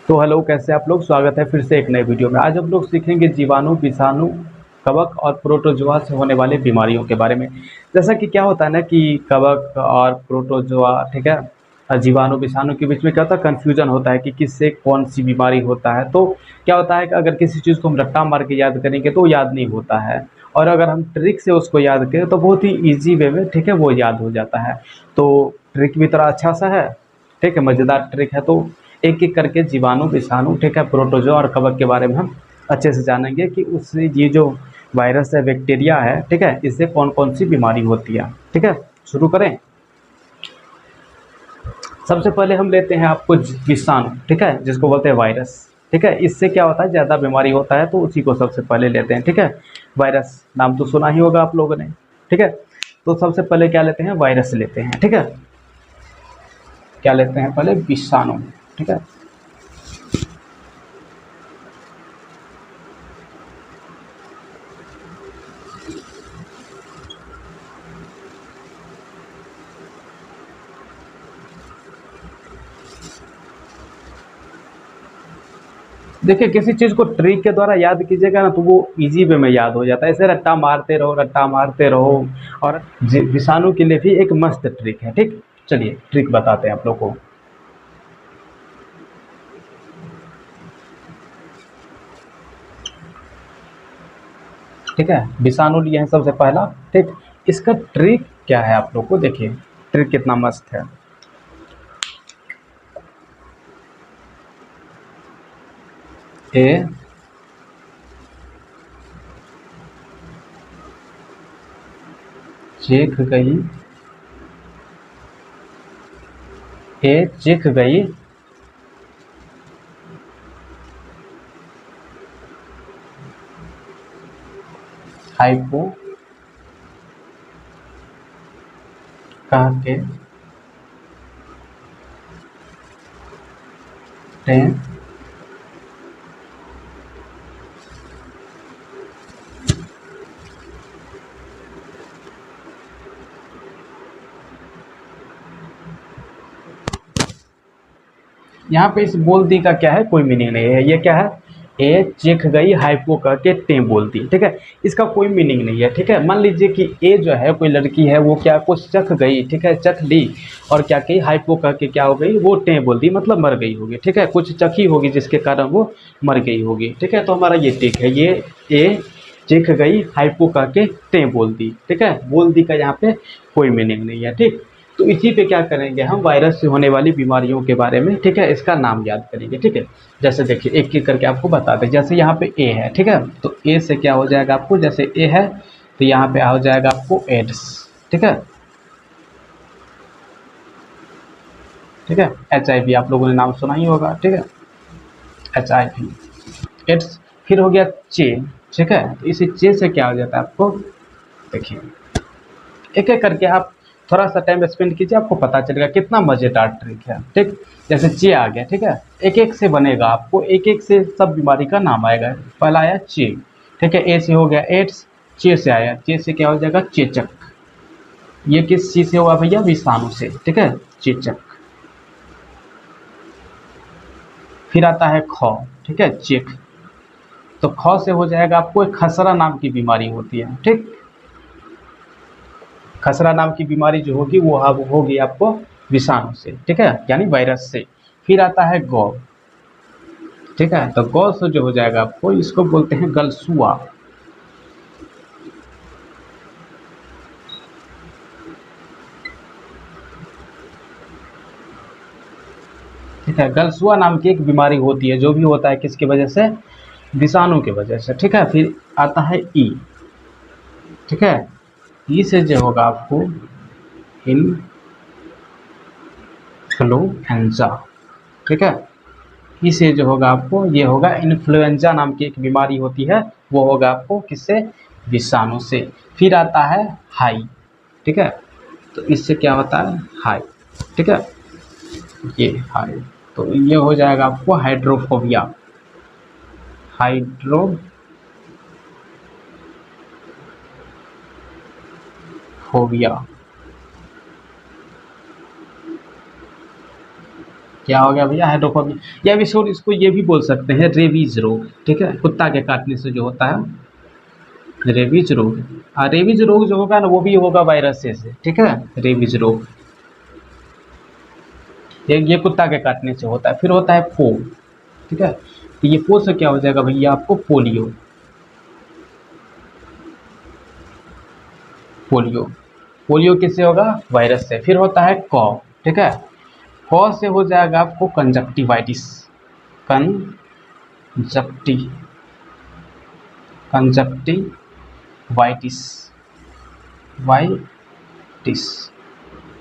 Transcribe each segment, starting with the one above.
तो हेलो, कैसे आप लोग। स्वागत है फिर से एक नए वीडियो में। आज हम लोग सीखेंगे जीवाणु, विषाणु, कवक और प्रोटोजोआ से होने वाले बीमारियों के बारे में। जैसा कि क्या होता है ना कि कवक और प्रोटोजोआ, ठीक है, जीवाणु विषाणु के बीच में क्या होता है, कन्फ्यूजन होता है कि किससे कौन सी बीमारी होता है। तो क्या होता है कि अगर किसी चीज़ को हम रट्टा मार के याद करेंगे तो याद नहीं होता है, और अगर हम ट्रिक से उसको याद करें तो बहुत ही ईजी वे में, ठीक है, वो याद हो जाता है। तो ट्रिक भी थोड़ा अच्छा सा है, ठीक है, मज़ेदार ट्रिक है। तो एक एक करके जीवाणु, विषाणु, ठीक है, प्रोटोजोआ और कवक के बारे में हम अच्छे से जानेंगे कि उससे ये जो वायरस है, बैक्टीरिया है, ठीक है, इससे कौन कौन सी बीमारी होती है। ठीक है, शुरू करें। सबसे पहले हम लेते हैं आपको विषाणु, ठीक है, जिसको बोलते हैं वायरस। ठीक है, इससे क्या होता है, ज़्यादा बीमारी होता है, तो उसी को सबसे पहले लेते हैं। ठीक है, वायरस नाम तो सुना ही होगा आप लोगों ने। ठीक है, तो सबसे पहले क्या लेते हैं, वायरस लेते हैं। ठीक है, क्या लेते हैं पहले, विषाणु। ठीक है, देखिए, किसी चीज़ को ट्रिक के द्वारा याद कीजिएगा ना तो वो इजी वे में याद हो जाता है। ऐसे रट्टा मारते रहो, रट्टा मारते रहो। और विषाणु के लिए भी एक मस्त ट्रिक है। ठीक, चलिए ट्रिक बताते हैं आप लोग को। ठीक है, विषाणु लिए हैं सबसे पहला। ठीक, इसका ट्रिक क्या है आप लोग को देखिए, ट्रिक कितना मस्त है। ए चीख गई, ए चीख गई हाइपो कह के टें यहाँ पे इस बोल दी का क्या है, कोई मीनिंग नहीं है। ये क्या है, ए चेख गई हाइपो कह के टे बोल दी। ठीक है, इसका कोई मीनिंग नहीं है। ठीक है, मान लीजिए कि ए जो है कोई लड़की है, वो क्या कुछ चख गई, ठीक है, चख ली, और क्या कही, हाइपो कह के क्या हो गई, वो टे बोल दी, मतलब मर गई होगी। ठीक है, कुछ चखी होगी जिसके कारण वो मर गई होगी। ठीक है, तो हमारा ये टिक है, ये ए चीख गई हाइपो कह के टे बोल दी। ठीक है, बोल दी का यहाँ पे कोई मीनिंग नहीं है। ठीक, तो इसी पे क्या करेंगे हम, वायरस से होने वाली बीमारियों के बारे में, ठीक है, इसका नाम याद करेंगे। ठीक है, जैसे देखिए एक एक करके आपको बताते हैं। जैसे यहाँ पे ए है, ठीक है, तो ए से क्या हो जाएगा आपको, जैसे ए है तो यहाँ पे हो जाएगा आपको एड्स। ठीक है, ठीक है, HIV आप लोगों ने नाम सुना ही होगा। ठीक है, HIV, एड्स। फिर हो गया चे। ठीक है, तो इसी चे से क्या हो जाता है आपको, देखिए एक एक करके आप थोड़ा सा टाइम स्पेंड कीजिए, आपको पता चलेगा कितना मजेदार ट्रिक है। ठीक, जैसे चे आ गया, ठीक है, एक एक से बनेगा, आपको एक एक से सब बीमारी का नाम आएगा। पहला आया चे, ठीक है, ए से हो गया एड्स, चे से आया, चे से क्या हो जाएगा, चेचक। ये किस चीज से हुआ भैया, विषाणु से। ठीक है, चेचक। फिर आता है ख, ठीक है, चेक। तो ख से हो जाएगा आपको एक खसरा नाम की बीमारी होती है। ठीक, खसरा नाम की बीमारी जो होगी वो अब होगी आपको विषाणु से, ठीक है, यानी वायरस से। फिर आता है गौ। ठीक है, तो गौ से जो हो जाएगा आपको, इसको बोलते हैं गलसुआ। ठीक है, गलसुआ नाम की एक बीमारी होती है, जो भी होता है किसकी वजह से, विषाणु की वजह से। ठीक है, फिर आता है ई। ठीक है, ई से जो होगा आपको इन्फ्लुएंजा। ठीक है, इसे जो होगा आपको, ये होगा इन्फ्लुएंजा नाम की एक बीमारी होती है, वो होगा आपको किससे, विषाणु से। फिर आता है हाई। ठीक है, तो इससे क्या होता है, हाई। ठीक है, ये हाई, तो ये हो जाएगा आपको हाइड्रोफोबिया। हाइड्रोफोबिया। क्या हो गया भैया, हाइड्रोफोबिया, या भी सॉरी इसको ये भी बोल सकते हैं रेबीज रोग, ठीक है, कुत्ता के काटने से जो होता है रेबीज रोग। हाँ, रेबीज रोग जो होगा ना वो भी होगा वायरस से, ठीक है, रेबीज रोग ये कुत्ता के काटने से होता है। फिर होता है पो, ठीक है, तो ये पो से क्या हो जाएगा भैया आपको पोलियो, पोलियो, पोलियो किससे होगा, वायरस से। फिर होता है कॉ, ठीक है, कॉ से हो जाएगा आपको कंजक्टिवाइटिस, कंजक्टि कंजक्टिवाइटिस, वाइटिस,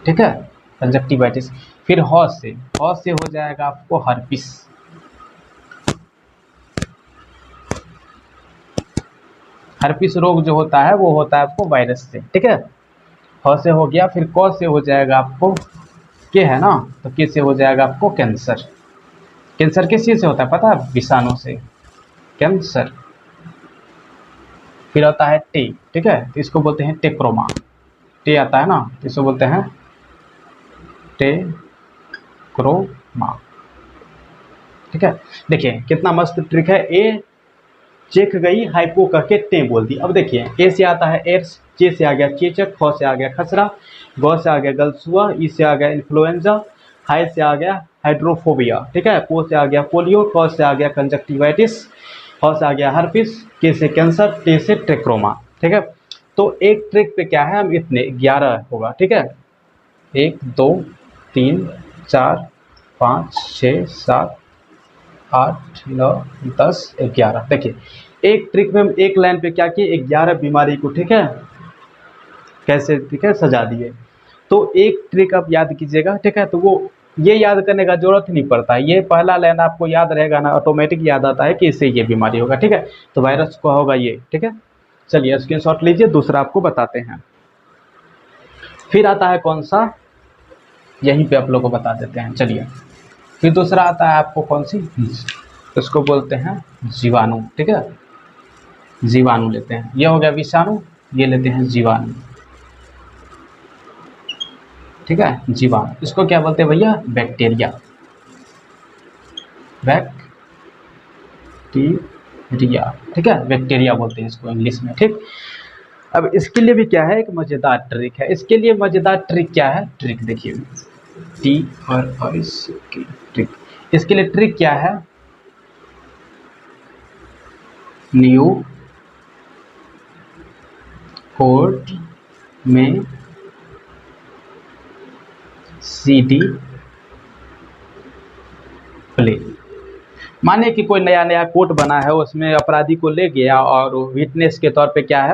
ठीक है, कंजक्टिवाइटिस। फिर हॉ से हो जाएगा आपको हर्पिस, हर्पिस रोग जो होता है वो होता है आपको वायरस से, ठीक है, ह से हो गया। फिर क से हो जाएगा आपको के है ना, तो के से हो जाएगा आपको कैंसर, कैंसर किस चीज से होता है पता है, विषाणु से, कैंसर। फिर आता है टे, ठीक है, तो इसको बोलते हैं टेक्रोमा, टे आता है ना तो इसको बोलते हैं टेक्रोमा, ठीक है। देखिए कितना मस्त ट्रिक है, ए चेक गई हाइपो कह के टे बोल दी। अब देखिए ए से आता है एड्स, चे से आ गया चेचक, ख से आ गया खसरा, ग से आ गया गलसुआ, ई से आ गया इन्फ्लुएंजा, हाई से आ गया हाइड्रोफोबिया, ठीक है, पो से आ गया पोलियो, क से आ गया कंजक्टिवाइटिस, ह से आ गया हर्पिस, के से कैंसर, टे से ट्रेक्रोमा, ठीक है। तो एक ट्रिक पे क्या है, हम इतने 11 होगा, ठीक है, 1 2 3 4 5 6 7 8 9 10 11। देखिए एक ट्रिक में हम एक लाइन पे क्या किए, 11 बीमारी को, ठीक है, कैसे, ठीक है, सजा दिए। तो एक ट्रिक आप याद कीजिएगा, ठीक है, तो वो ये याद करने का जरूरत नहीं पड़ता है, ये पहला लाइन आपको याद रहेगा ना, ऑटोमेटिक याद आता है कि इससे ये बीमारी होगा, ठीक है, तो वायरस को होगा ये, ठीक है। चलिए स्क्रीनशॉट लीजिए, दूसरा आपको बताते हैं। फिर आता है कौन सा, यहीं पे आप लोग को बता देते हैं, चलिए। फिर दूसरा आता है आपको कौन सी, इसको बोलते हैं जीवाणु, ठीक है, जीवाणु लेते हैं, ये हो गया विषाणु, ये लेते हैं जीवाणु, ठीक है, जीवाणु। इसको क्या बोलते हैं भैया, बैक्टीरिया, बैक्टीरिया, ठीक है, बैक्टीरिया बोलते हैं इसको इंग्लिश में, ठीक। अब इसके लिए भी क्या है, एक मजेदार ट्रिक है, इसके लिए मजेदार ट्रिक क्या है, ट्रिक देखिए ट्रिक, इसके लिए ट्रिक क्या है, न्यू कोड में CD प्ले। माने कि कोई नया नया कोर्ट बना है, उसमें अपराधी को ले गया और विटनेस के तौर पे क्या है,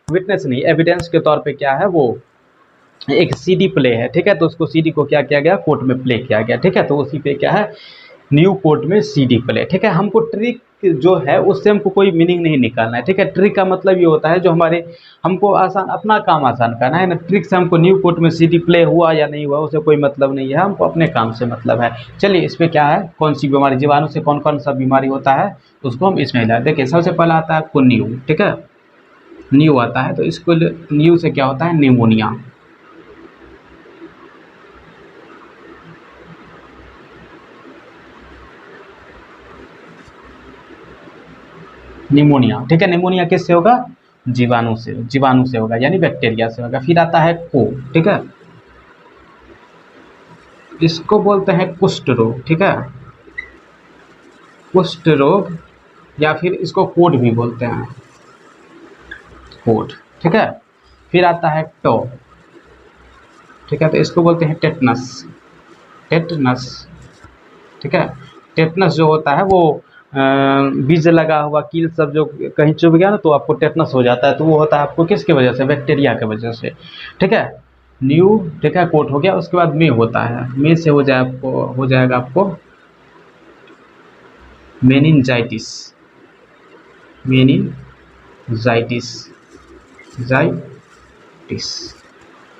विटनेस नहीं एविडेंस के तौर पे क्या है, वो एक CD प्ले है, ठीक है, तो उसको CD को क्या किया गया, कोर्ट में प्ले किया गया, ठीक है, तो उसी पे क्या है, न्यू कोर्ट में CD प्ले, ठीक है। हमको ट्रिक जो है उससे हमको कोई मीनिंग नहीं निकालना है, ठीक है, ट्रिक का मतलब ये होता है जो हमारे, हमको आसान अपना काम आसान करना है ना, ट्रिक से हमको न्यू कोर्ट में CD प्ले हुआ या नहीं हुआ उससे कोई मतलब नहीं है, हमको अपने काम से मतलब है। चलिए इस पर क्या है, कौन सी बीमारी, जीवाणु से कौन कौन सा बीमारी होता है उसको हम इसमें ला। देखिए सबसे पहला आता है आपको न्यू, ठीक है, न्यू आता है, तो इसको न्यू से क्या होता है, निमोनिया, निमोनिया, ठीक है, निमोनिया किससे होगा, जीवाणु से, जीवाणु से होगा यानी बैक्टीरिया से होगा। फिर आता है को, ठीक है, इसको बोलते हैं कुष्ठ रोग, ठीक है, कुष्ठ रोग, या फिर इसको कोड भी बोलते हैं, कोड, ठीक है। फिर आता है टो, ठीक है, तो इसको बोलते हैं टेटनस, टेटनस, ठीक है, टेटनस जो होता है वो बीज लगा हुआ कील सब जो कहीं चुभ गया ना तो आपको टेटनस हो जाता है, तो वो होता है आपको किसकी वजह से, बैक्टीरिया की वजह से, ठीक है। न्यू, ठीक है, कोट हो गया, उसके बाद में होता है, में से हो जाएगा आपको मेनिनजाइटिस, मेनिनजाइटिस, जाइटिस,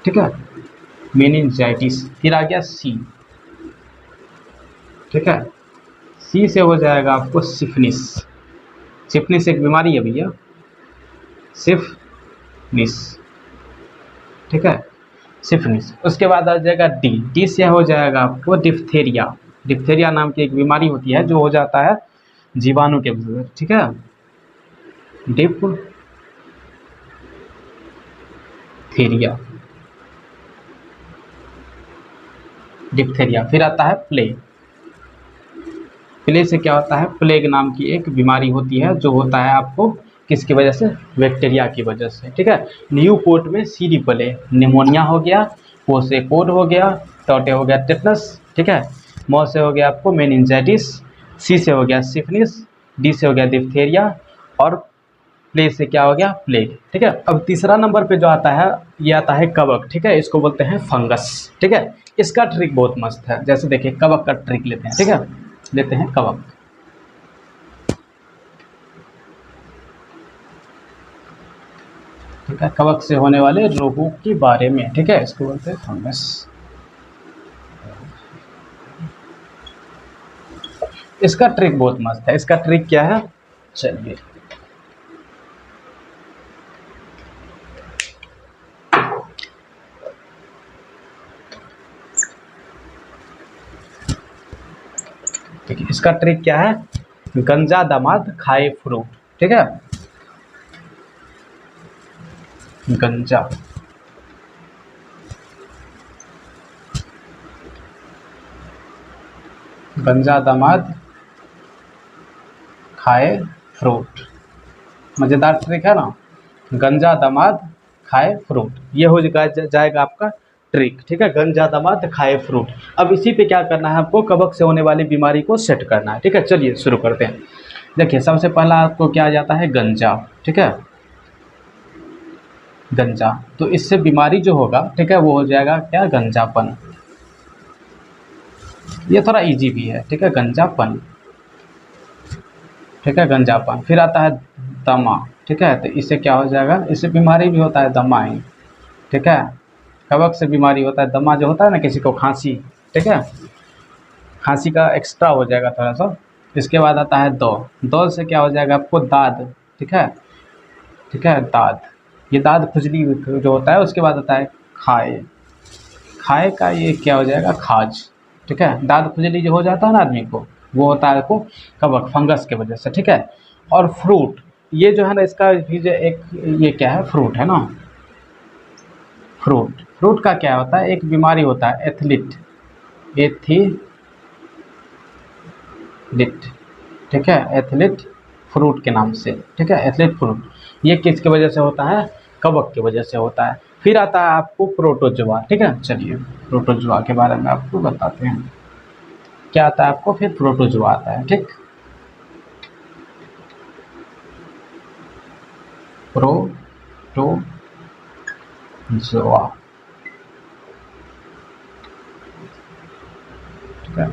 ठीक है, मेनिनजाइटिस। फिर आ गया सी, ठीक है, सी से हो जाएगा आपको सिफिलिस, सिफिलिस एक बीमारी है भैया, सिफिलिस, ठीक है, सिफिलिस। उसके बाद आ जाएगा डी, डी से हो जाएगा आपको डिप्थेरिया, डिप्थेरिया नाम की एक बीमारी होती है जो हो जाता है जीवाणु के वजह से, ठीक है। Diphtheria, diphtheria. फिर आता है प्लेग। प्लेग से क्या होता है, प्लेग नाम की एक बीमारी होती है जो होता है आपको किसकी वजह से, बैक्टीरिया की वजह से, ठीक है। न्यू कोट में सी डी प्ले, निमोनिया हो गया, ओ से कोड हो गया, टोटे हो गया टेटनस, ठीक है। मौ से हो गया आपको मेनिंजाइटिस, सी से हो गया सिफिलिस, डी से हो गया डिप्थेरिया, और प्लेग से क्या हो गया, प्लेग, ठीक है। अब तीसरा नंबर पे जो आता है ये आता है कवक, ठीक है। इसको बोलते हैं फंगस, ठीक है। इसका ट्रिक बहुत मस्त है। जैसे देखिए कवक का ट्रिक लेते हैं, ठीक है। लेते हैं कवक, ठीक है। कवक से होने वाले रोगों के बारे में, ठीक है, इसको बोलते हैं फंगस। इसका ट्रिक बहुत मस्त है। इसका ट्रिक क्या है, चलिए देखिए इसका ट्रिक क्या है, गंजा दामाद खाए फ्रूट, ठीक है। गंजा, गंजा दामाद खाए फ्रूट, मजेदार ट्रिक है ना। गंजा दामाद खाए फ्रूट, ये हो जाएगा आपका ट्रिक, ठीक है। गंजा दामाद खाए फ्रूट। अब इसी पे क्या करना है आपको, कवक से होने वाली बीमारी को सेट करना है, ठीक है। चलिए शुरू करते हैं। देखिए सबसे पहला आपको क्या आ जाता है, गंजा, ठीक है। गंजा, तो इससे बीमारी जो होगा, ठीक है, वो हो जाएगा क्या, गंजापन। ये थोड़ा इजी भी है, ठीक है, गंजापन, ठीक है, गंजापन। फिर आता है दमा, ठीक है, तो इससे क्या हो जाएगा, इससे बीमारी भी होता है दमाई, ठीक है। कवक से बीमारी होता है दमा, जो होता है ना किसी को खांसी, ठीक है, खांसी का एक्स्ट्रा हो जाएगा थोड़ा सा। इसके बाद आता है दौ, दौ से क्या हो जाएगा आपको, दाद, ठीक है, ठीक है, दाद। ये दाद खुजली जो होता है। उसके बाद आता है खाए, खाए का ये क्या हो जाएगा, खाज, ठीक है। दाद खुजली जो हो जाता है ना आदमी को, वो होता है आपको कवक फंगस की वजह से, ठीक है। और फ्रूट, ये जो है ना इसका भी जो एक ये क्या है, फ्रूट है ना, फ्रूट। फ्रूट का क्या होता है, एक बीमारी होता है एथलीट, एथलीट, ठीक है, एथलीट फ्रूट के नाम से, ठीक है, एथलीट फ्रूट। ये किसकी वजह से होता है, कवक की वजह से होता है। फिर आता है आपको प्रोटोजोआ, ठीक है। चलिए प्रोटोजोआ के बारे में आपको बताते हैं क्या आता है आपको। फिर प्रोटोजोआ आता है, ठीक, प्रोटोजोआ, ठीक है।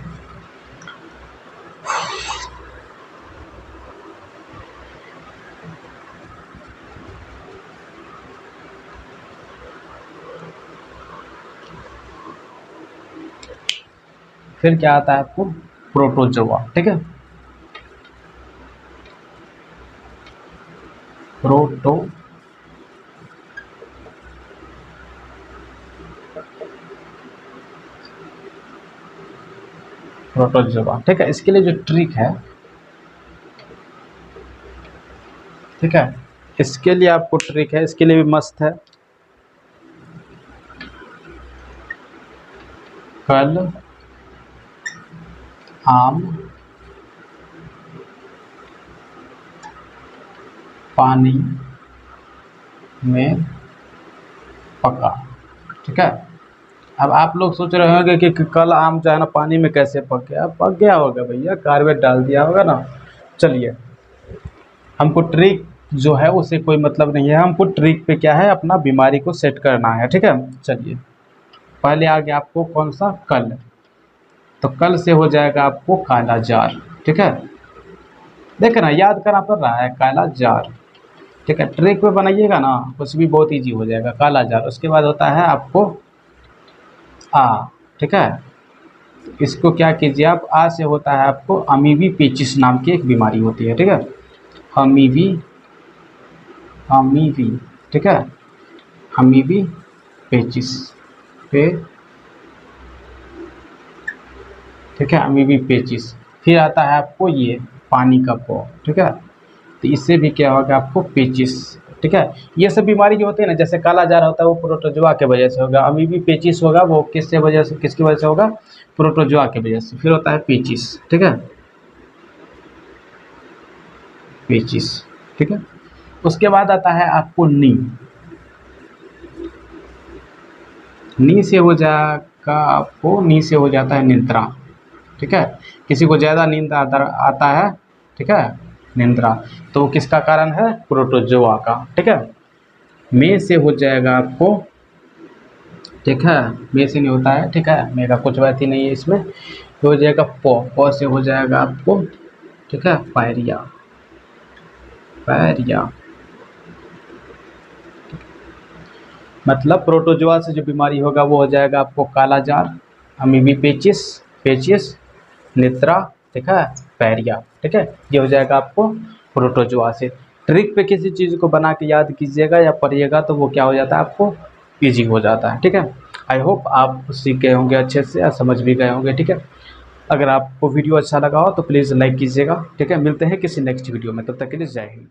फिर क्या आता है आपको, प्रोटोजोआ, ठीक है, प्रोटोजोआ, ठीक है। इसके लिए जो ट्रिक है, ठीक है, इसके लिए आपको ट्रिक है, इसके लिए भी मस्त है। कल आम पानी में पका, ठीक है। अब आप लोग सोच रहे होंगे कि कल आम जो है ना पानी में कैसे पक गया, पक गया होगा भैया, कार्बेट डाल दिया होगा ना। चलिए हमको ट्रिक जो है उससे कोई मतलब नहीं है, हमको ट्रिक पे क्या है, अपना बीमारी को सेट करना है, ठीक है। चलिए पहले आ गया आपको कौन सा, कल, तो कल से हो जाएगा आपको काला जार, ठीक है। देखना याद करना पड़ रहा है, काला जार, ठीक है। ट्रिक पे बनाइएगा ना कुछ भी बहुत इजी हो जाएगा, काला जार। उसके बाद होता है आपको आ, ठीक है। इसको क्या कीजिए आप, आ से होता है आपको अमीबी पेचिस नाम की एक बीमारी होती है, ठीक है। अमीबी, अमीबी, ठीक है, अमीबी पेचिस, पे ठीक है, अमीबी पेचिस। फिर आता है आपको ये पानी का पो, ठीक है, तो इससे भी क्या होगा आपको पेचिस, ठीक है। ये सब बीमारी जो होते हैं ना, जैसे काला जार होता है वो प्रोटोजोआ के वजह से होगा, अमीबी पेचिस होगा वो किससे वजह से, किसकी वजह से होगा, प्रोटोजोआ की वजह से। फिर होता है पेचिस, ठीक है, पेचिस, ठीक है। उसके बाद आता है आपको नी, नी से हो जाएगा आपको, नी से हो जाता है निद्रा, ठीक है। किसी को ज़्यादा नींद आता है, ठीक है, निद्रा, तो किसका कारण है, प्रोटोजोआ का, ठीक है। में से हो जाएगा आपको, ठीक है, में से नहीं होता है, ठीक है, मेरा कुछ बात ही नहीं है इसमें। हो जाएगा पो से हो जाएगा आपको, ठीक है, पायरिया, पायरिया मतलब प्रोटोजोआ से जो बीमारी होगा वो हो जाएगा आपको काला जार, अमीबी पेचिस, पेचिस, निद्रा, ठीक है, पैरिया, ठीक है, ये हो जाएगा आपको प्रोटोजोआ से। ट्रिक पे किसी चीज़ को बना के याद कीजिएगा या पढ़िएगा तो वो क्या हो जाता है आपको ईजी हो जाता है, ठीक है। आई होप आप सीख गए होंगे अच्छे से या समझ भी गए होंगे, ठीक है। अगर आपको वीडियो अच्छा लगा हो तो प्लीज़ लाइक कीजिएगा, ठीक है। मिलते हैं किसी नेक्स्ट वीडियो में, तब तक के लिए जय हिंद।